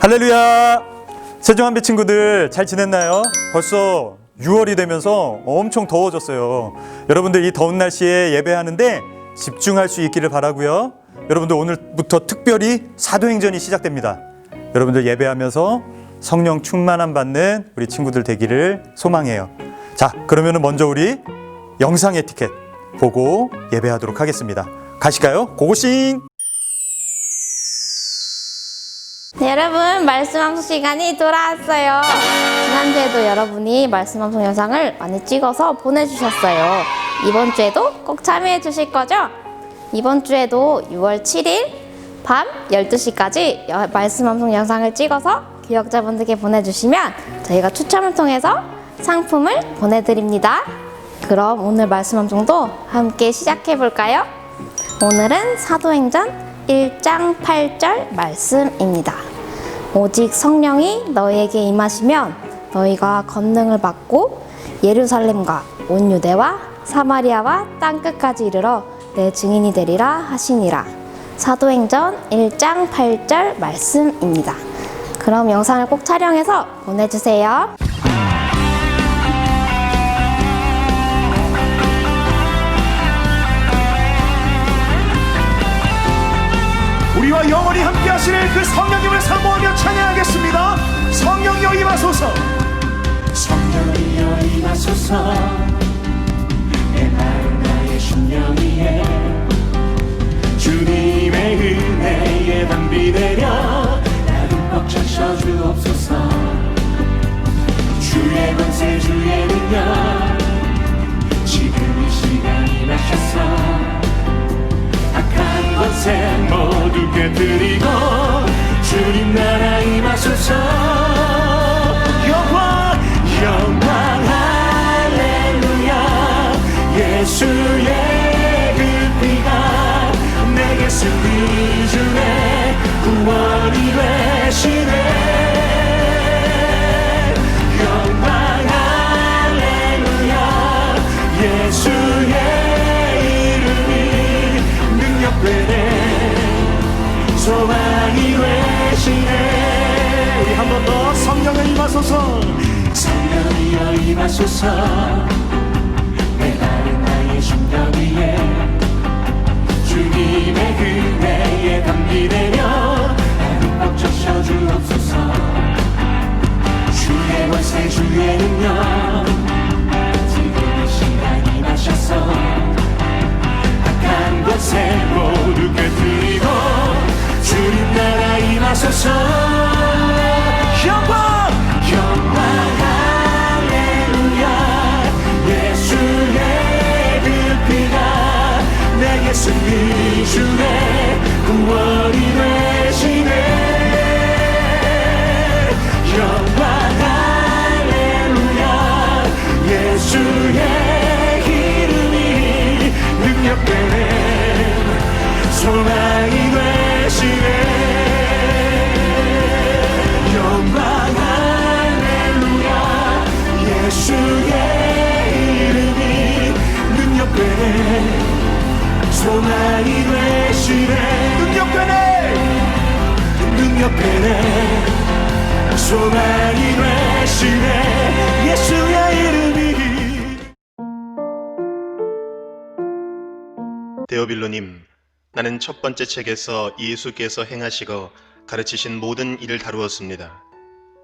할렐루야! 세종한비 친구들 잘 지냈나요? 벌써 6월이 되면서 엄청 더워졌어요. 여러분들 이 더운 날씨에 예배하는데 집중할 수 있기를 바라고요. 여러분들 오늘부터 특별히 사도행전이 시작됩니다. 여러분들 예배하면서 성령 충만함 받는 우리 친구들 되기를 소망해요. 자, 그러면 먼저 우리 영상 에티켓 보고 예배하도록 하겠습니다. 가실까요? 고고싱! 네, 여러분 말씀 함송 시간이 돌아왔어요. 지난주에도 여러분이 말씀 함송 영상을 많이 찍어서 보내주셨어요. 이번 주에도 꼭 참여해 주실 거죠? 이번 주에도 6월 7일 밤 12시까지 말씀 함송 영상을 찍어서 기억자분들께 보내주시면 저희가 추첨을 통해서 상품을 보내드립니다. 그럼 오늘 말씀 함송도 함께 시작해 볼까요? 오늘은 사도행전 1장 8절 말씀입니다. 오직 성령이 너희에게 임하시면 너희가 권능을 받고 예루살렘과 온 유대와 사마리아와 땅끝까지 이르러 내 증인이 되리라 하시니라. 사도행전 1장 8절 말씀입니다. 그럼 영상을 꼭 촬영해서 보내주세요. 우리와 영원히 함께 하시는 그 성령님을 사모하며 찬양하겠습니다. 성령이여 임하소서. 성령이여 임하소서. 내 마음 나의 심령 위에 주님의 은혜에 담비되려 나를 꽉 차셔 주옵소서. 주의 권세 주의 능력 지금 이 시간 임하셔서 악한 권세 모두 깨뜨리고 주님 나라 임하소서. 영광 영광 할렐루야. 예수의 그 피가 내게 승리 주네 구원이 되시네. 영광 할렐루야. 예수의 소망이 되시네. 우리 한 번 더 성령여 임하소서. 성령이여 임하소서. 내 다른 나의 심령 위에 주님의 은혜에 담기되며 나를 꽉 차셔 주옵소서. 주의 권세 주의 능력 지금 이 시간 임하셔서 악한 권세 모두 깨뜨리고 주님 나라 임하소서. 영광 영광 할렐루야. 예수의 그 피가 내게 승리 주네 구원이 되시네. 영광 할렐루야. 예수의 이름이 능력되네 소망이 되시네. 영광 할렐루야. 예수의 이름이 능력되네 소망이 되시네. 능력되네 소망이 되시네. 예수의 이름이. 데오빌로님, 나는 첫 번째 책에서 예수께서 행하시고 가르치신 모든 일을 다루었습니다.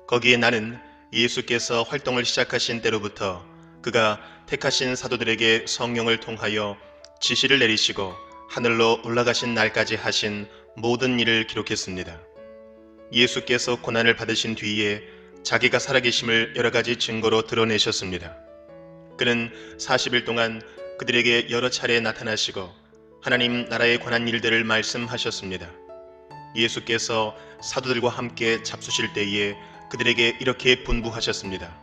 거기에 나는 예수께서 활동을 시작하신 때로부터 그가 택하신 사도들에게 성령을 통하여 지시를 내리시고 하늘로 올라가신 날까지 하신 모든 일을 기록했습니다. 예수께서 고난을 받으신 뒤에 자기가 살아계심을 여러 가지 증거로 드러내셨습니다. 그는 40일 동안 그들에게 여러 차례 나타나시고 하나님 나라에 관한 일들을 말씀하셨습니다. 예수께서 사도들과 함께 잡수실 때에 그들에게 이렇게 분부하셨습니다.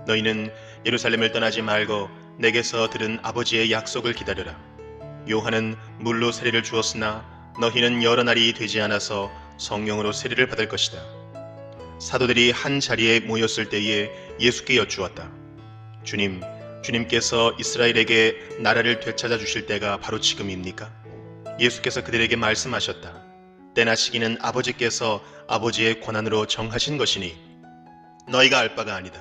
너희는 예루살렘을 떠나지 말고 내게서 들은 아버지의 약속을 기다려라. 요한은 물로 세례를 주었으나 너희는 여러 날이 되지 않아서 성령으로 세례를 받을 것이다. 사도들이 한 자리에 모였을 때에 예수께 여쭈었다. 주님께서 이스라엘에게 나라를 되찾아 주실 때가 바로 지금입니까? 예수께서 그들에게 말씀하셨다. 때나 시기는 아버지께서 아버지의 권한으로 정하신 것이니 너희가 알 바가 아니다.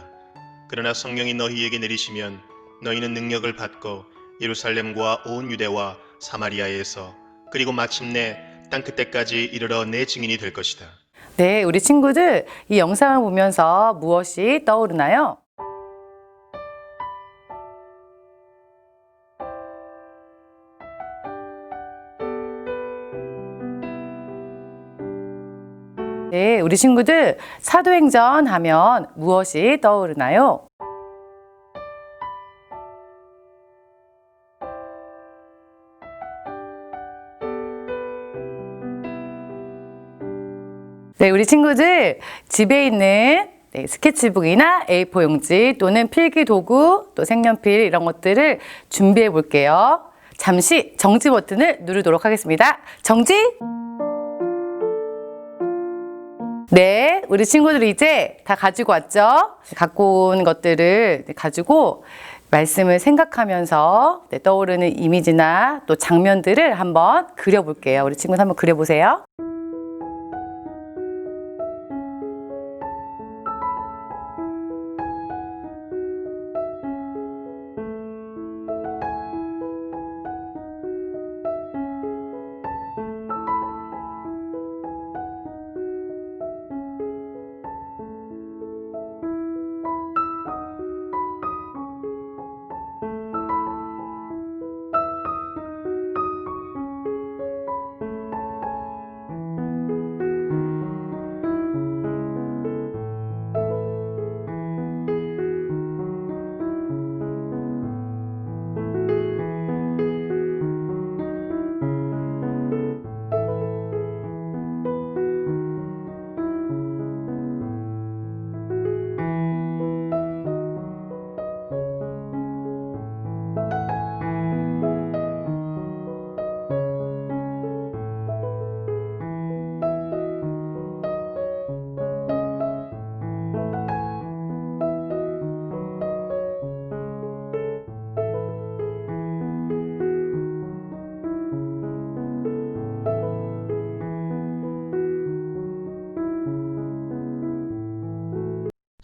그러나 성령이 너희에게 내리시면 너희는 능력을 받고 예루살렘과 온 유대와 사마리아에서 그리고 마침내 땅 끝때까지 이르러 내 증인이 될 것이다. 네, 우리 친구들 이 영상을 보면서 무엇이 떠오르나요? 네, 우리 친구들 사도행전 하면 무엇이 떠오르나요? 네, 우리 친구들 집에 있는 스케치북이나 A4 용지 또는 필기 도구 또 색연필 이런 것들을 준비해 볼게요. 잠시 정지 버튼을 누르도록 하겠습니다. 정지! 네, 우리 친구들이 이제 다 가지고 왔죠? 갖고 온 것들을 가지고 말씀을 생각하면서 떠오르는 이미지나 또 장면들을 한번 그려볼게요. 우리 친구들 한번 그려보세요.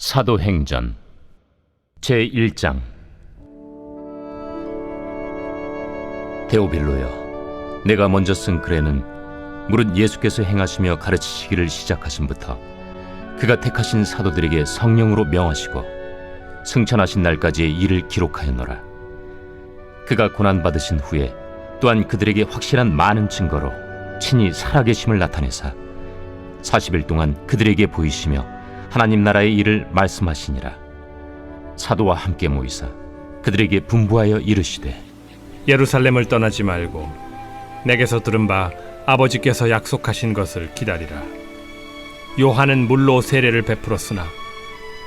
사도행전 제1장. 데오빌로여, 내가 먼저 쓴 글에는 무릇 예수께서 행하시며 가르치시기를 시작하심부터 그가 택하신 사도들에게 성령으로 명하시고 승천하신 날까지의 일을 기록하였노라. 그가 고난받으신 후에 또한 그들에게 확실한 많은 증거로 친히 살아계심을 나타내사 40일 동안 그들에게 보이시며 하나님 나라의 일을 말씀하시니라. 사도와 함께 모이사 그들에게 분부하여 이르시되, 예루살렘을 떠나지 말고 내게서 들은 바 아버지께서 약속하신 것을 기다리라. 요한은 물로 세례를 베풀었으나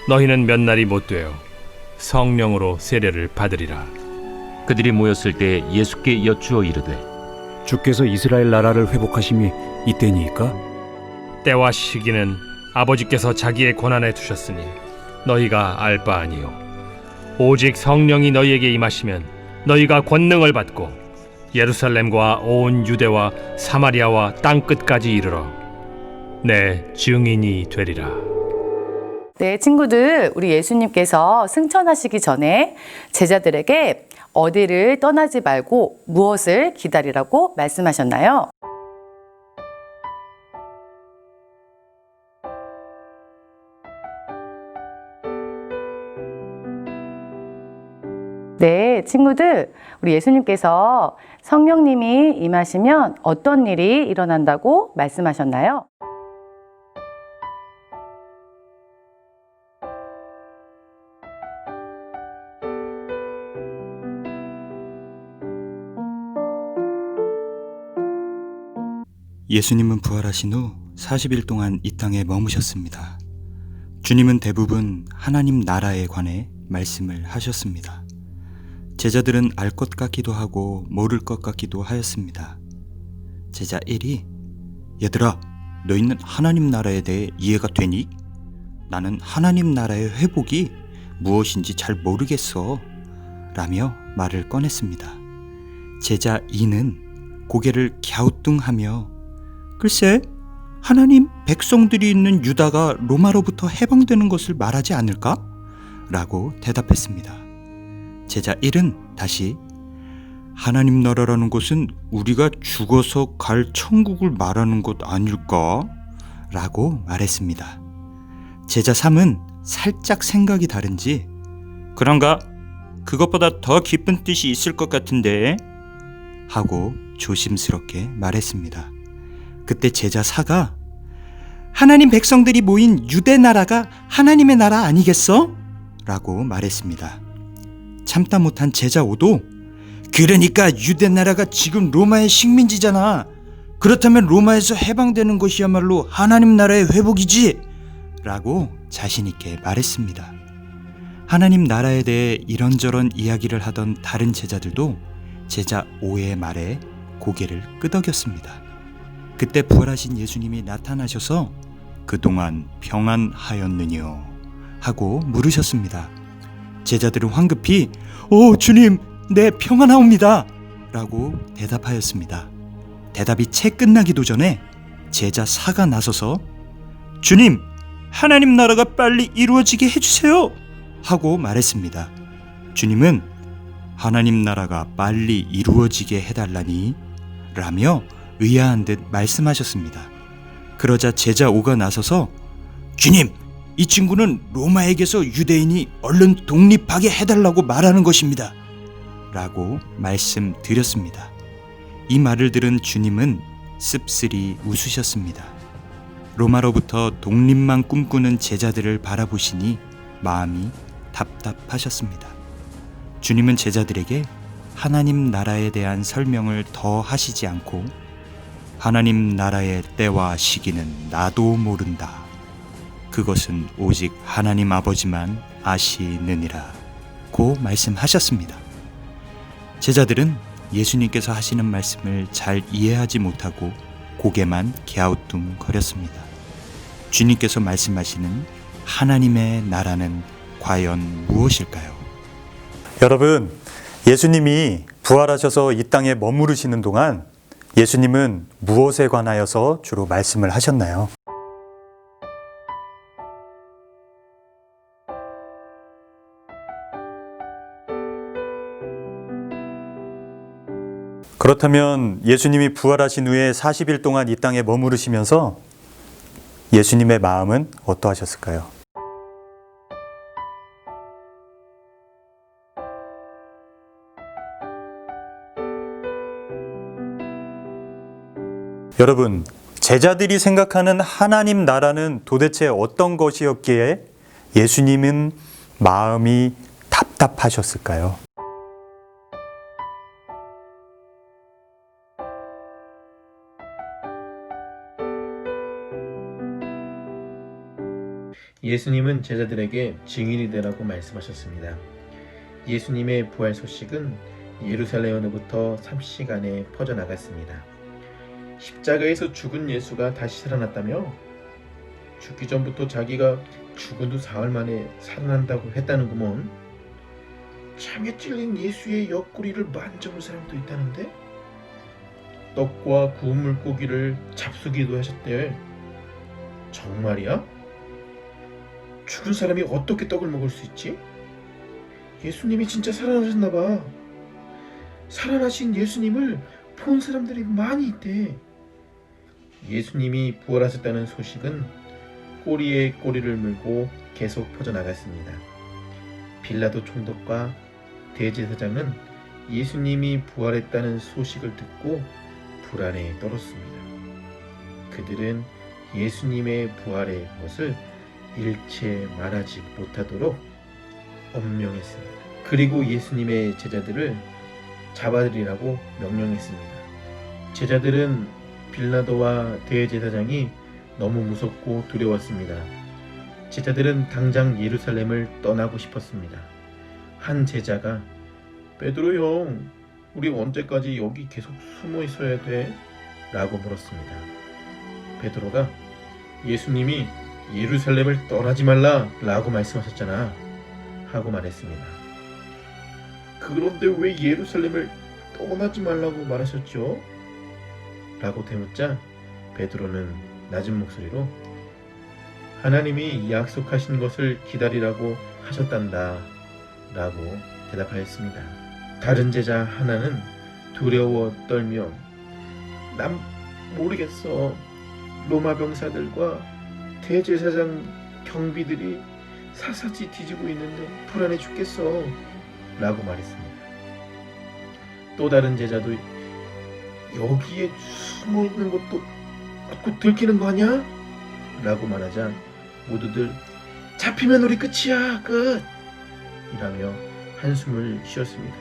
너희는 몇 날이 못 되어 성령으로 세례를 받으리라. 그들이 모였을 때 예수께 여쭈어 이르되, 주께서 이스라엘 나라를 회복하심이 이때니이까? 때와 시기는 아버지께서 자기의 권한에 두셨으니 너희가 알 바 아니요 오직 성령이 너희에게 임하시면 너희가 권능을 받고 예루살렘과 온 유대와 사마리아와 땅 끝까지 이르러 내 증인이 되리라. 네, 친구들, 우리 예수님께서 승천하시기 전에 제자들에게 어디를 떠나지 말고 무엇을 기다리라고 말씀하셨나요? 네, 친구들, 우리 예수님께서 성령님이 임하시면 어떤 일이 일어난다고 말씀하셨나요? 예수님은 부활하신 후 40일 동안 이 땅에 머무셨습니다. 주님은 대부분 하나님 나라에 관해 말씀을 하셨습니다. 제자들은 알 것 같기도 하고 모를 것 같기도 하였습니다. 제자 1이 얘들아, 너희는 하나님 나라에 대해 이해가 되니? 나는 하나님 나라의 회복이 무엇인지 잘 모르겠어 라며 말을 꺼냈습니다. 제자 2는 고개를 갸우뚱하며 글쎄 하나님 백성들이 있는 유다가 로마로부터 해방되는 것을 말하지 않을까? 라고 대답했습니다. 제자 1은 다시 하나님 나라라는 것은 우리가 죽어서 갈 천국을 말하는 것 아닐까? 라고 말했습니다. 제자 3은 살짝 생각이 다른지 그런가? 그것보다 더 깊은 뜻이 있을 것 같은데? 하고 조심스럽게 말했습니다. 그때 제자 4가 하나님 백성들이 모인 유대 나라가 하나님의 나라 아니겠어? 라고 말했습니다. 참다 못한 제자 5도 그러니까 유대 나라가 지금 로마의 식민지잖아. 그렇다면 로마에서 해방되는 것이야말로 하나님 나라의 회복이지? 라고 자신 있게 말했습니다. 하나님 나라에 대해 이런저런 이야기를 하던 다른 제자들도 제자 5의 말에 고개를 끄덕였습니다. 그때 부활하신 예수님이 나타나셔서 그동안 평안하였느뇨 하고 물으셨습니다. 제자들은 황급히 오 주님 네 평안하옵니다 라고 대답하였습니다. 대답이 채 끝나기도 전에 제자 4가 나서서 주님 하나님 나라가 빨리 이루어지게 해주세요 하고 말했습니다. 주님은 하나님 나라가 빨리 이루어지게 해달라니 라며 의아한 듯 말씀하셨습니다. 그러자 제자 5가 나서서 주님 이 친구는 로마에게서 유대인이 얼른 독립하게 해달라고 말하는 것입니다 라고 말씀드렸습니다. 이 말을 들은 주님은 씁쓸히 웃으셨습니다. 로마로부터 독립만 꿈꾸는 제자들을 바라보시니 마음이 답답하셨습니다. 주님은 제자들에게 하나님 나라에 대한 설명을 더 하시지 않고 하나님 나라의 때와 시기는 나도 모른다. 그것은 오직 하나님 아버지만 아시느니라 고 말씀하셨습니다. 제자들은 예수님께서 하시는 말씀을 잘 이해하지 못하고 고개만 갸우뚱거렸습니다. 주님께서 말씀하시는 하나님의 나라는 과연 무엇일까요? 여러분, 예수님이 부활하셔서 이 땅에 머무르시는 동안 예수님은 무엇에 관하여서 주로 말씀을 하셨나요? 그렇다면 예수님이 부활하신 후에 40일 동안 이 땅에 머무르시면서 예수님의 마음은 어떠하셨을까요? 여러분, 제자들이 생각하는 하나님 나라는 도대체 어떤 것이었기에 예수님은 마음이 답답하셨을까요? 예수님은 제자들에게 증인이 되라고 말씀하셨습니다. 예수님의 부활 소식은 예루살렘으로부터 30시간에 퍼져나갔습니다. 십자가에서 죽은 예수가 다시 살아났다며? 죽기 전부터 자기가 죽은 후 사흘 만에 살아난다고 했다는구먼. 창에 찔린 예수의 옆구리를 만져볼 사람도 있다는데? 떡과 구운 물고기를 잡수기도 하셨대. 정말이야? 죽은 사람이 어떻게 떡을 먹을 수 있지? 예수님이 진짜 살아나셨나봐. 살아나신 예수님을 본 사람들이 많이 있대. 예수님이 부활하셨다는 소식은 꼬리에 꼬리를 물고 계속 퍼져나갔습니다. 빌라도 총독과 대제사장은 예수님이 부활했다는 소식을 듣고 불안에 떨었습니다. 그들은 예수님의 부활의 것을 일체 말하지 못하도록 엄명했습니다. 그리고 예수님의 제자들을 잡아들이라고 명령했습니다. 제자들은 빌라도와 대제사장이 너무 무섭고 두려웠습니다. 제자들은 당장 예루살렘을 떠나고 싶었습니다. 한 제자가 베드로 형, 우리 언제까지 여기 계속 숨어 있어야 돼? 라고 물었습니다. 베드로가 예수님이 예루살렘을 떠나지 말라 라고 말씀하셨잖아 하고 말했습니다. 그런데 왜 예루살렘을 떠나지 말라고 말하셨죠? 라고 되묻자 베드로는 낮은 목소리로 하나님이 약속하신 것을 기다리라고 하셨단다 라고 대답하였습니다. 다른 제자 하나는 두려워 떨며 난 모르겠어. 로마 병사들과 대제사장 경비들이 샅샅이 뒤지고 있는데 불안해 죽겠어 라고 말했습니다. 또 다른 제자도 여기에 숨어 있는 것도 곧 들키는 거 아니야? 라고 말하자 모두들 잡히면 우리 끝이야 끝! 이라며 한숨을 쉬었습니다.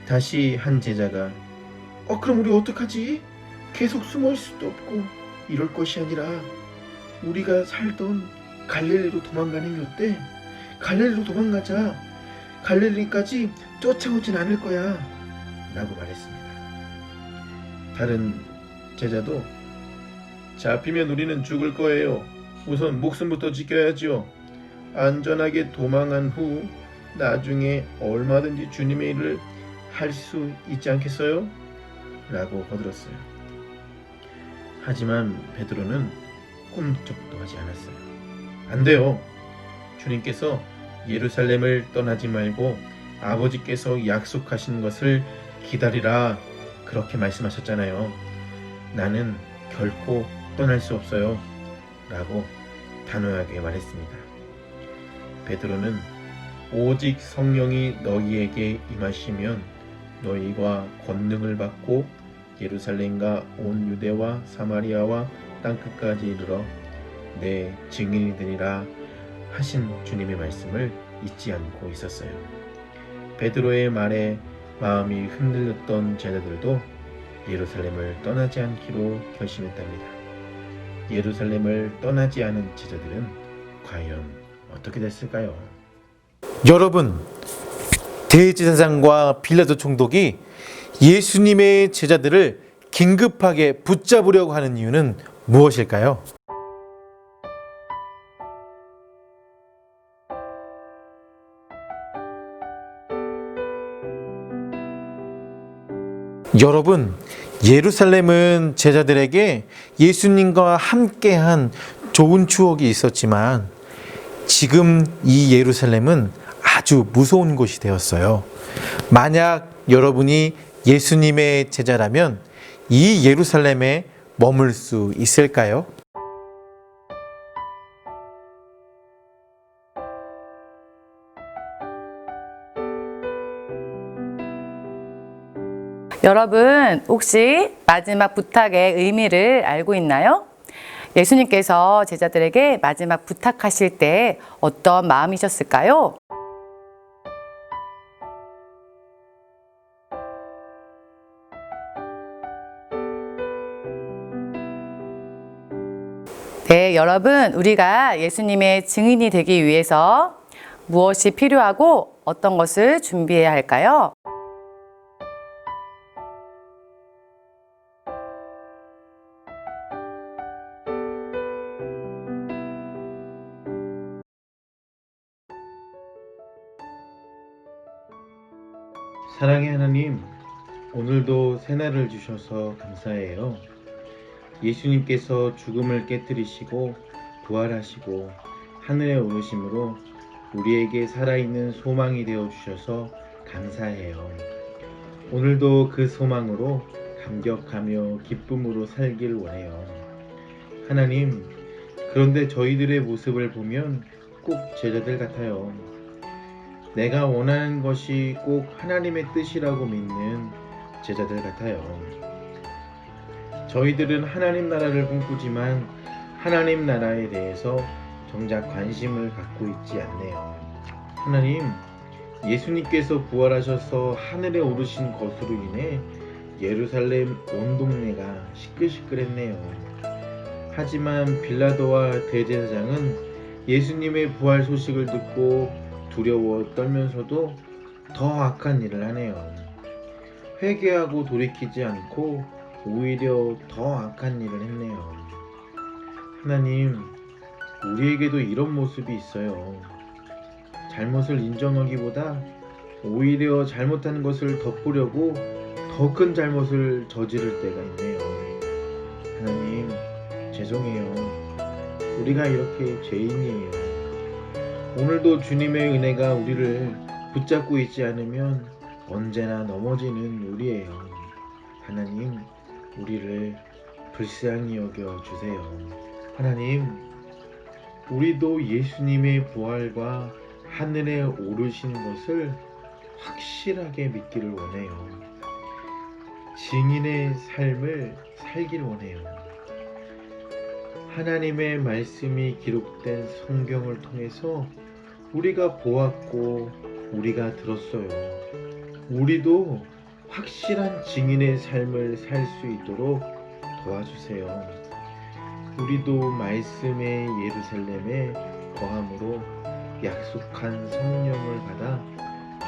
다시 한 제자가 그럼 우리 어떡하지? 계속 숨어 있을 수도 없고 이럴 것이 아니라 우리가 살던 갈릴리로 도망가는 게 어때? 갈릴리로 도망가자. 갈릴리까지 쫓아오진 않을 거야 라고 말했습니다. 다른 제자도 잡히면 우리는 죽을 거예요. 우선 목숨부터 지켜야죠. 안전하게 도망한 후 나중에 얼마든지 주님의 일을 할 수 있지 않겠어요? 라고 거들었어요. 하지만 베드로는 꿈쩍도 하지 않았어요. 안 돼요. 주님께서 예루살렘을 떠나지 말고 아버지께서 약속하신 것을 기다리라 그렇게 말씀하셨잖아요. 나는 결코 떠날 수 없어요 라고 단호하게 말했습니다. 베드로는 오직 성령이 너희에게 임하시면 너희가 권능을 받고 예루살렘과 온 유대와 사마리아와 땅끝까지 이르러 내 증인이 되리라 하신 주님의 말씀을 잊지 않고 있었어요. 베드로의 말에 마음이 흔들렸던 제자들도 예루살렘을 떠나지 않기로 결심했답니다. 예루살렘을 떠나지 않은 제자들은 과연 어떻게 됐을까요? 여러분, 대제사장과 빌라도 총독이 예수님의 제자들을 긴급하게 붙잡으려고 하는 이유는 무엇일까요? 여러분, 예루살렘은 제자들에게 예수님과 함께한 좋은 추억이 있었지만 지금 이 예루살렘은 아주 무서운 곳이 되었어요. 만약 여러분이 예수님의 제자라면 이 예루살렘에 머물 수 있을까요? 여러분, 혹시 마지막 부탁의 의미를 알고 있나요? 예수님께서 제자들에게 마지막 부탁하실 때 어떤 마음이셨을까요? 네, 여러분, 우리가 예수님의 증인이 되기 위해서 무엇이 필요하고 어떤 것을 준비해야 할까요? 사랑의 하나님, 오늘도 새날을 주셔서 감사해요. 예수님께서 죽음을 깨뜨리시고 부활하시고 하늘에 오르심으로 우리에게 살아있는 소망이 되어 주셔서 감사해요. 오늘도 그 소망으로 감격하며 기쁨으로 살길 원해요. 하나님, 그런데 저희들의 모습을 보면 꼭 제자들 같아요. 내가 원하는 것이 꼭 하나님의 뜻이라고 믿는 제자들 같아요. 저희들은 하나님 나라를 꿈꾸지만 하나님 나라에 대해서 정작 관심을 갖고 있지 않네요. 하나님, 예수님께서 부활하셔서 하늘에 오르신 것으로 인해 예루살렘 온 동네가 시끌시끌했네요. 하지만 빌라도와 대제사장은 예수님의 부활 소식을 듣고 두려워 떨면서도 더 악한 일을 하네요. 회개하고 돌이키지 않고 오히려 더 악한 일을 했네요. 하나님, 우리에게도 이런 모습이 있어요. 잘못을 인정하기보다 오히려 잘못한 것을 덮으려고 더 큰 잘못을 저지를 때가 있네요. 하나님, 죄송해요. 우리가 이렇게 죄인이에요. 오늘도 주님의 은혜가 우리를 붙잡고 있지 않으면 언제나 넘어지는 우리예요. 하나님, 우리를 불쌍히 여겨주세요. 하나님, 우리도 예수님의 부활과 하늘에 오르신 것을 확실하게 믿기를 원해요. 증인의 삶을 살길 원해요. 하나님의 말씀이 기록된 성경을 통해서 우리가 보았고 우리가 들었어요. 우리도 확실한 증인의 삶을 살 수 있도록 도와주세요. 우리도 말씀의 예루살렘에 거함으로 약속한 성령을 받아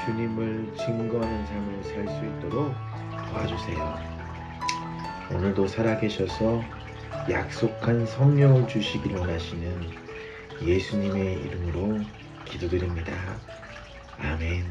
주님을 증거하는 삶을 살 수 있도록 도와주세요. 오늘도 살아계셔서 약속한 성령을 주시기를 원하시는 예수님의 이름으로 기도드립니다. 아멘.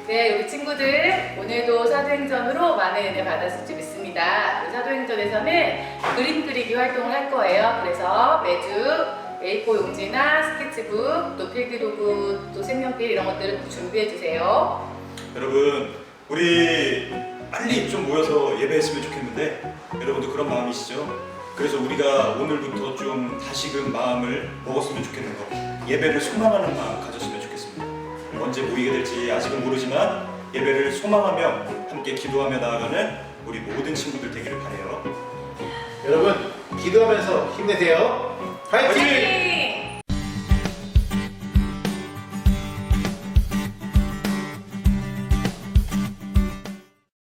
네, 우리 친구들 오늘도 사도행전으로 많은 은혜 받았을 줄 믿습니다. 우리 사도행전에서는 그림 그리기 활동을 할 거예요. 그래서 매주 A4 용지나 스케치북, 또 필기도구, 또 색연필 이런 것들을 꼭 준비해 주세요. 여러분, 우리 빨리 좀 모여서 예배했으면 좋겠는데 여러분도 그런 마음이시죠? 그래서 우리가 오늘부터 좀 다시금 마음을 먹었으면 좋겠는 거, 예배를 소망하는 마음 가졌으면 좋겠습니다. 언제 모이게 될지 아직은 모르지만 예배를 소망하며 함께 기도하며 나아가는 우리 모든 친구들 되기를 바라요. 여러분, 기도하면서 힘내세요. 화이팅!